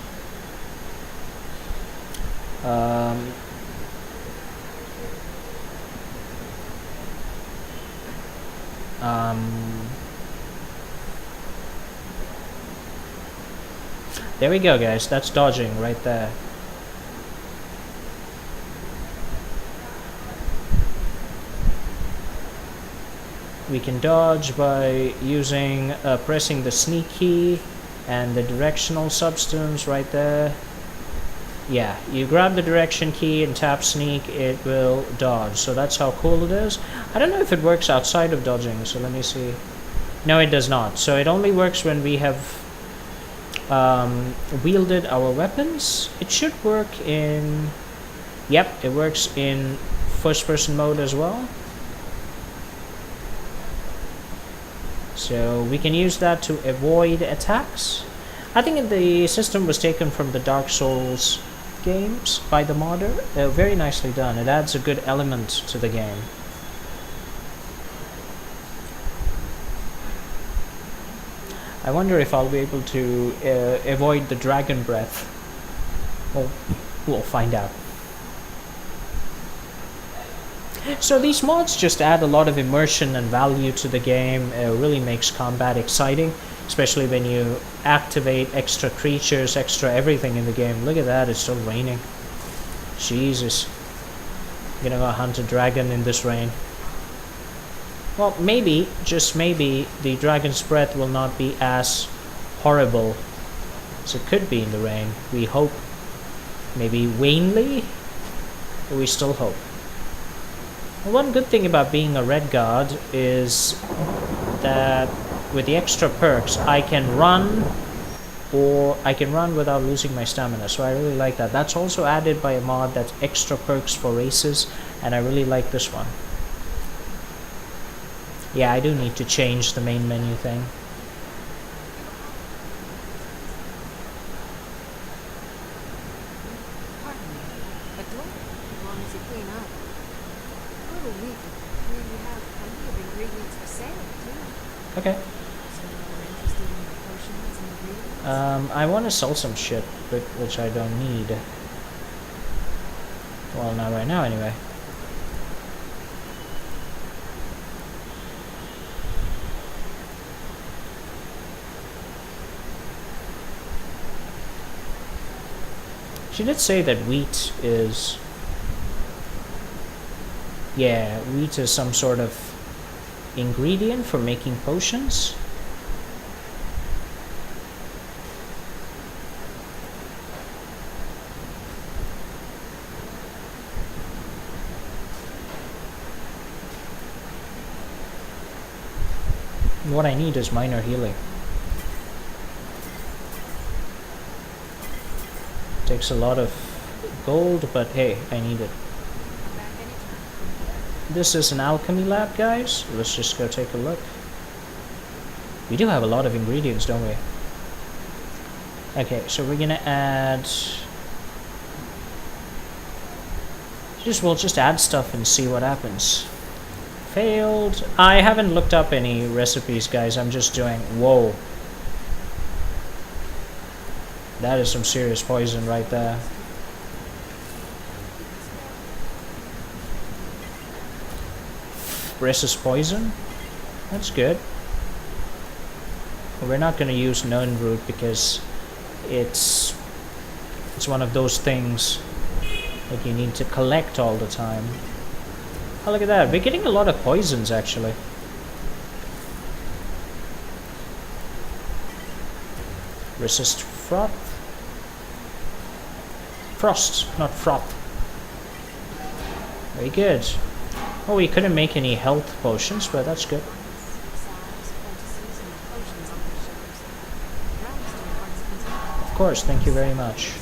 There we go, guys. That's dodging right there. We can dodge by using pressing the sneak key and the directional substance right there. Yeah, you grab the direction key and tap sneak, it will dodge. So that's how cool it is. I don't know if it works outside of dodging, so let me see. No, it does not. So it only works when we have wielded our weapons. It should work in... Yep, it works in first person mode as well. So we can use that to avoid attacks. I think the system was taken from the Dark Souls games by the modder. Very nicely done. It adds a good element to the game. I wonder if I'll be able to avoid the dragon breath. Well, we'll find out. So these mods just add a lot of immersion and value to the game. It really makes combat exciting, especially when you activate extra creatures, extra everything in the game. Look at that, it's still raining. Jesus. I'm gonna go hunt a dragon in this rain. Well, maybe, just maybe, the dragon's breath will not be as horrible as it could be in the rain. We hope. Maybe wanly, but we still hope. One good thing about being a red guard is that with the extra perks I can run, or I can run without losing my stamina, so I really like that. That's also added by a mod that's extra perks for races, and I really like this one. Yeah, I do need to change the main menu thing. Pardon me. Adore, as long as you clean up. A little weak. We have plenty of ingredients for sale, too. Okay. So you're interested in the potions and ingredients? I want to sell some shit, which I don't need. Well, not right now, anyway. She did say that wheat is... Yeah, wheat is some sort of ingredient for making potions. What I need is minor healing. Takes a lot of gold, but hey, I need it. Back anytime. This is an alchemy lab, guys. Let's just go take a look. We do have a lot of ingredients, don't we? Okay, so we're gonna add... We'll just add stuff and see what happens. Failed. I haven't looked up any recipes, guys. I'm just doing... Whoa. That is some serious poison right there. Resist poison? That's good. But we're not going to use known root because it's one of those things that you need to collect all the time. Oh, look at that. We're getting a lot of poisons, actually. Resist froth. Frost, not froth. Very good. Oh, we couldn't make any health potions, but that's good. Salves, poultices, and potions on the shelves. Browse to your heart's content. Of course, thank you very much. So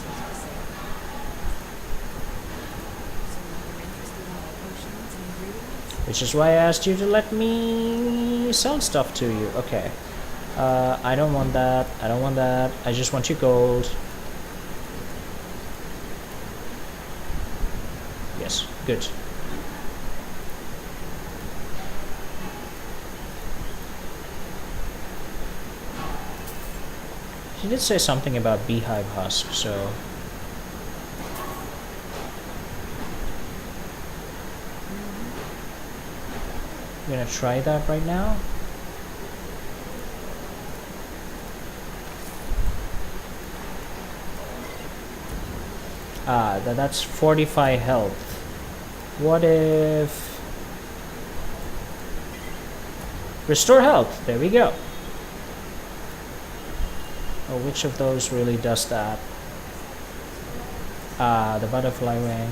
you're interested in the potions and ingredients? Which is why I asked you to let me sell stuff to you. Okay. I don't want that. I don't want that. I just want your gold. Yes, good. She did say something about beehive husk, so... I'm gonna try that right now. Ah, that's 45 health. What if... Restore health. There we go. Oh, which of those really does that? The butterfly wing.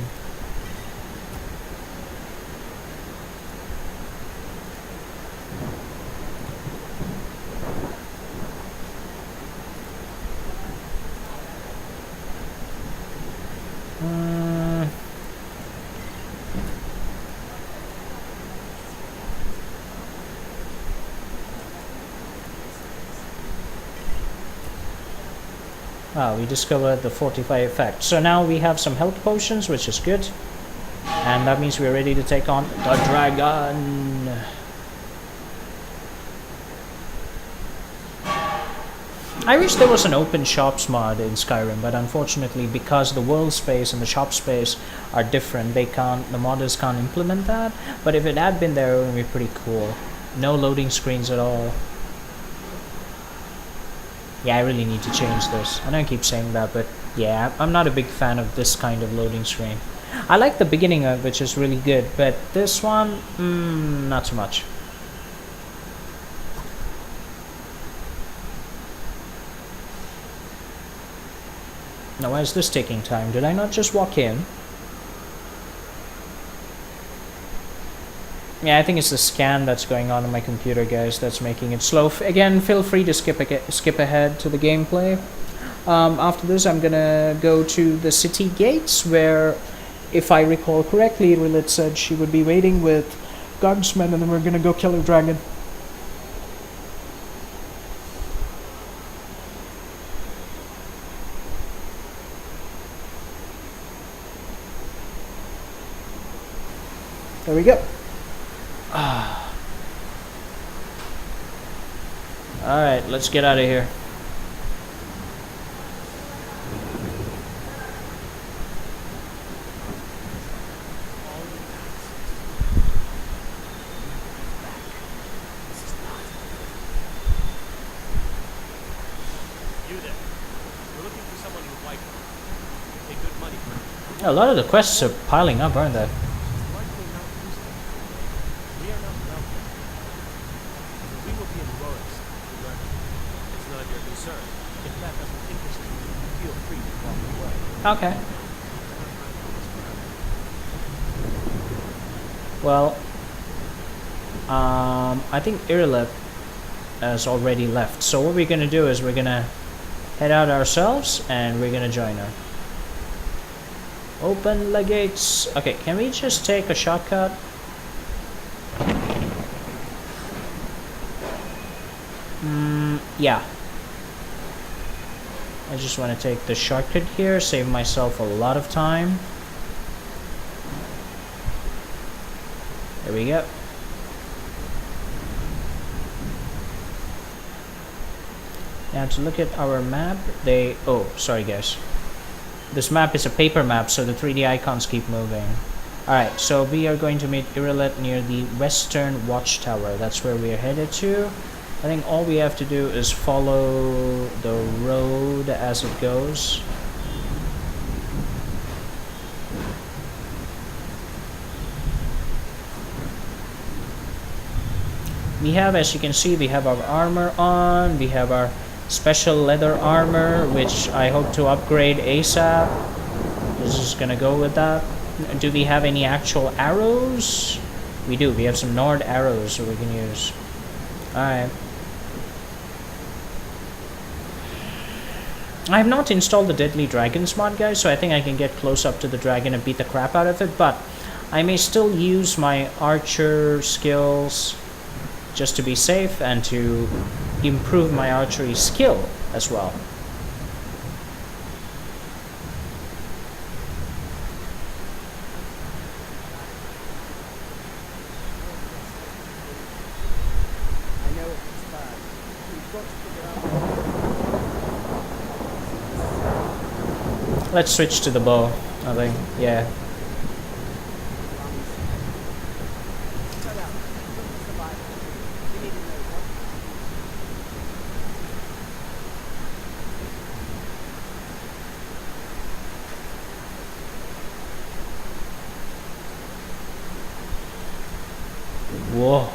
We discovered the fortify effect. So now we have some health potions, which is good. And that means we're ready to take on the dragon. I wish there was an open shops mod in Skyrim, but unfortunately, because the world space and the shop space are different, the modders can't implement that. But if it had been there, it would be pretty cool. No loading screens at all. Yeah, I really need to change this. I know I keep saying that, but yeah, I'm not a big fan of this kind of loading screen. I like the beginning of it, which is really good, but this one, not so much. Now, why is this taking time? Did I not just walk in? Yeah, I think it's the scan that's going on my computer, guys, that's making it slow. Again, feel free to skip ahead to the gameplay. After this, I'm gonna go to the city gates, where, if I recall correctly, Lilith said she would be waiting with guardsmen, and then we're gonna go kill a dragon. There we go. Alright, let's get out of here. You there. We're looking for someone who'd like to pay good money for it. A lot of the quests are piling up, aren't they? Likely not useful. We are not welcome. We will be heroics to learn. It's none of your concern. If that doesn't interest you, feel free to walk away. Okay. Well, I think Irilith has already left. So what we're gonna do is we're gonna head out ourselves, and we're gonna join her. Open the gates. Okay, can we just take a shortcut? Yeah. I just want to take the shortcut here, save myself a lot of time. There we go. Now to look at our map, oh, sorry guys. This map is a paper map, so the 3D icons keep moving. Alright, so we are going to meet Irilith near the Western Watchtower. That's where we are headed to. I think all we have to do is follow the road as it goes. We have, as you can see, we have our armor on. We have our special leather armor, which I hope to upgrade ASAP. This is gonna go with that. Do we have any actual arrows? We do. We have some Nord arrows that we can use. Alright. I have not installed the Deadly Dragons mod, guys, so I think I can get close up to the dragon and beat the crap out of it, but I may still use my archer skills just to be safe and to improve my archery skill as well. I know it's bad. We've got to figure out. Let's switch to the bow, I think. Yeah. Shut up. Survival. We need to know what. Whoa.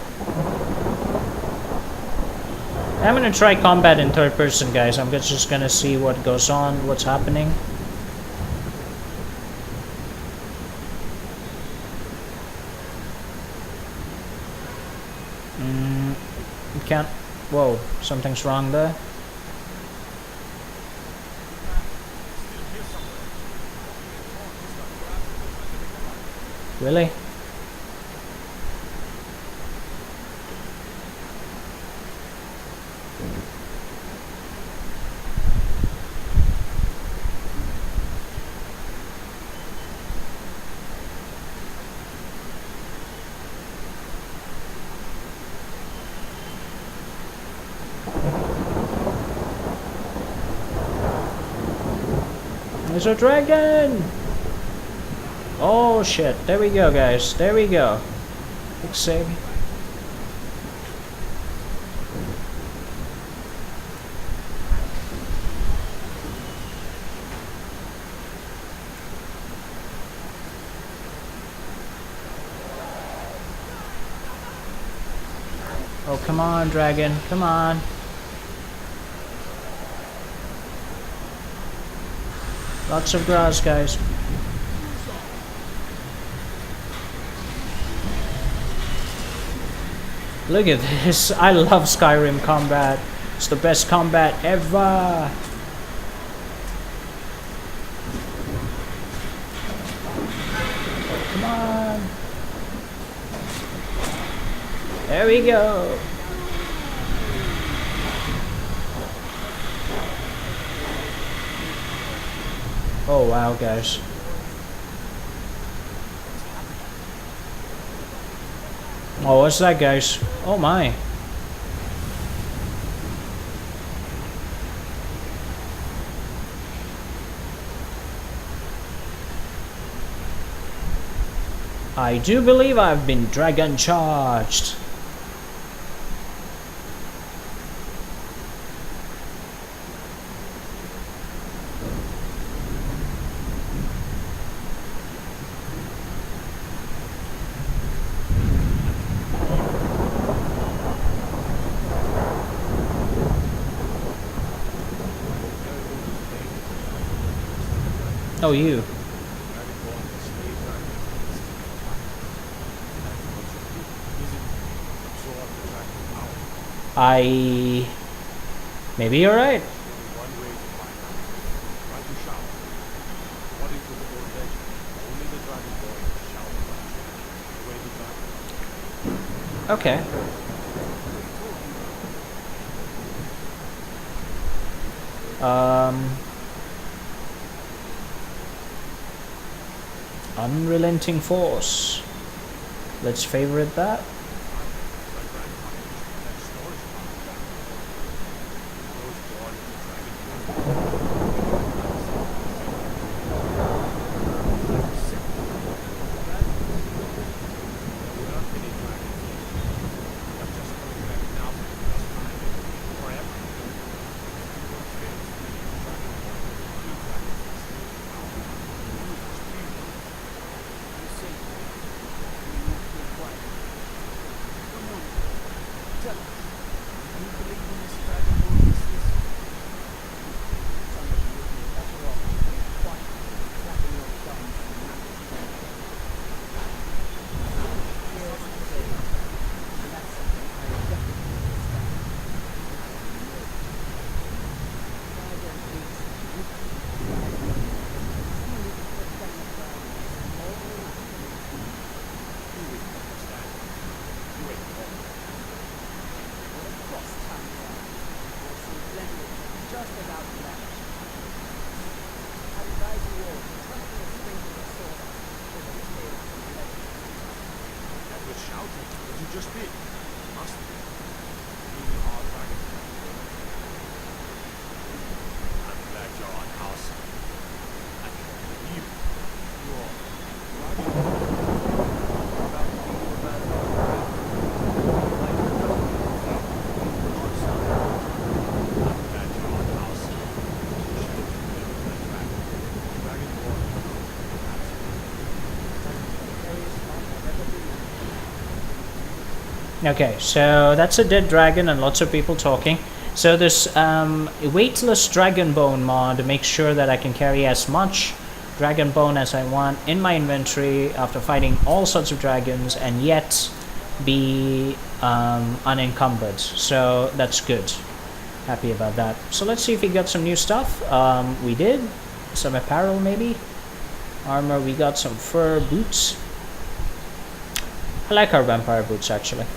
I'm gonna try combat in third person, guys. I'm just gonna see what goes on, what's happening. You can't. Whoa, something's wrong there. Really? There's a dragon! Oh shit, there we go, guys. There we go. Quick save. Oh, come on, dragon. Come on. Lots of grass, guys. Look at this. I love Skyrim combat. It's the best combat ever. Come on. There we go. Oh wow, guys. Oh, what's that, guys? Oh my. I do believe I've been dragon charged. Oh, you. Maybe you're right. Okay. Unrelenting force. Let's favorite that. Okay, so that's a dead dragon and lots of people talking. So this weightless dragon bone mod makes sure that I can carry as much dragon bone as I want in my inventory after fighting all sorts of dragons and yet be unencumbered. So that's good. Happy about that. So let's see if we got some new stuff. We did. Some apparel maybe. Armor, we got some fur boots. I like our vampire boots actually. I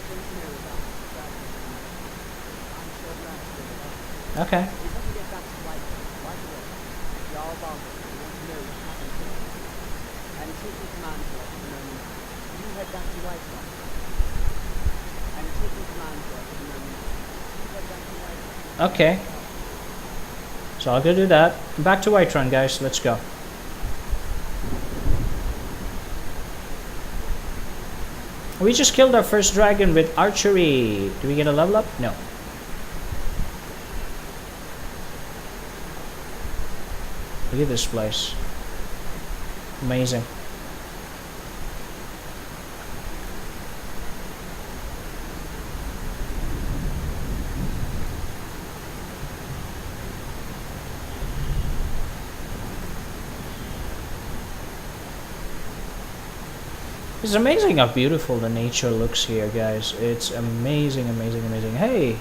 don't know about that. I'm sure that's good. Okay. We better get back to White right away. Jarl Baldur, we want to know what happened to him. I'm taking command here at the moment. You head back to White Rock. I'm taking command here at the moment. You head back to White Rock. Okay. So I'll go do that. Back to Whiterun, guys. Let's go. We just killed our first dragon with archery. Do we get a level up? No. Look at this place. Amazing. It's amazing how beautiful the nature looks here, guys. It's amazing, amazing, amazing. Hey,